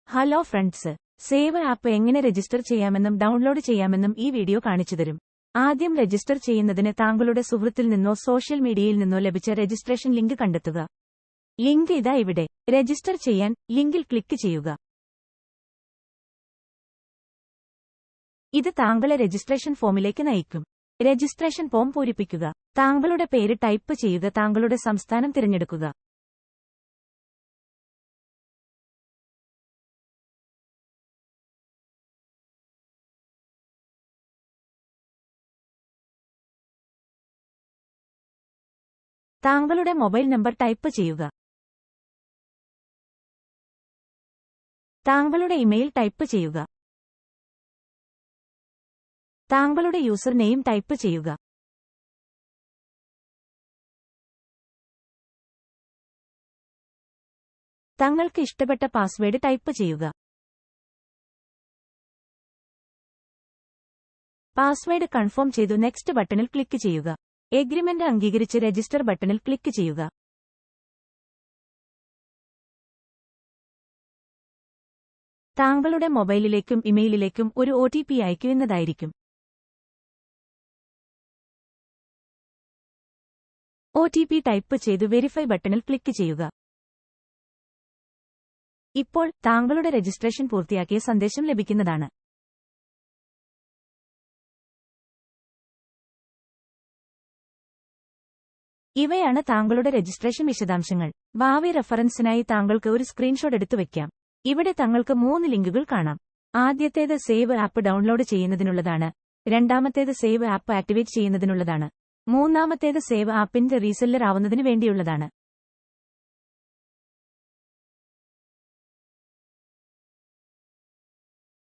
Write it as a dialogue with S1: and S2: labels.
S1: Hello friends, save app എങ്ങനെ register ചെയ്യാമെന്നും download ചെയ്യാമെന്നും ഈ വീഡിയോ കാണിച്ചുതരും. ആദ്യം രജിസ്റ്റർ ചെയ്യുന്നതിന് താങ്കളുടെ സുഹൃത്തിൽ നിന്നോ സോഷ്യൽ മീഡിയയിൽ നിന്നോ ലഭിച്ച രജിസ്ട്രേഷൻ ലിങ്ക് കണ്ടെത്തുക. ലിങ്ക് ഇതാ ഇവിടെ. രജിസ്റ്റർ ചെയ്യാൻ ലിങ്കിൽ ക്ലിക്ക് ചെയ്യുക. ഇത് താങ്കളെ രജിസ്ട്രേഷൻ ഫോമിലേക്ക് നയിക്കും. രജിസ്ട്രേഷൻ ഫോം പൂരിപ്പിക്കുക. താങ്കളുടെ പേര് ടൈപ്പ് ചെയ്യുക. താങ്കളുടെ സംസ്ഥാനം തിരഞ്ഞെടുക്കുക. താങ്കളുടെ മൊബൈൽ നമ്പർ ടൈപ്പ് ചെയ്യുക. താങ്കളുടെ ഇമെയിൽ ടൈപ്പ് ചെയ്യുക. താങ്കളുടെ യൂസർ നെയിം ടൈപ്പ് ചെയ്യുക. താങ്കൾക്ക് ഇഷ്ടപ്പെട്ട പാസ്വേഡ് ടൈപ്പ് ചെയ്യുക. പാസ്വേഡ് കൺഫേം ചെയ്തു നെക്സ്റ്റ് ബട്ടണിൽ ക്ലിക്ക് ചെയ്യുക. എഗ്രിമെന്റ് അംഗീകരിച്ച് രജിസ്റ്റർ ബട്ടണിൽ ക്ലിക്ക് ചെയ്യുക. താങ്കളുടെ മൊബൈലിലേക്കും ഇമെയിലിലേക്കും ഒരു OTP അയക്കുന്നതായിരിക്കും. OTP ടൈപ്പ് ചെയ്തു വെരിഫൈ ബട്ടണിൽ ക്ലിക്ക് ചെയ്യുക. ഇപ്പോൾ താങ്കളുടെ രജിസ്ട്രേഷൻ പൂർത്തിയാക്കിയ സന്ദേശം ലഭിക്കുന്നതാണ്. ഇവയാണ് താങ്കളുടെ രജിസ്ട്രേഷൻ വിശദാംശങ്ങൾ. ഭാവി റഫറൻസിനായി താങ്കൾക്ക് ഒരു സ്ക്രീൻഷോട്ട് എടുത്തു വയ്ക്കാം. ഇവിടെ താങ്കൾക്ക് 3 ലിങ്കുകൾ കാണാം. ആദ്യത്തേത് സേവ് ആപ്പ് ഡൗൺലോഡ് ചെയ്യുന്നതിനുള്ളതാണ്. രണ്ടാമത്തേത് സേവ് ആപ്പ് ആക്ടിവേറ്റ് ചെയ്യുന്നതിനുള്ളതാണ്. മൂന്നാമത്തേത് സേവ് ആപ്പിന്റെ റീസെല്ലർ ആവുന്നതിന് വേണ്ടിയുള്ളതാണ്.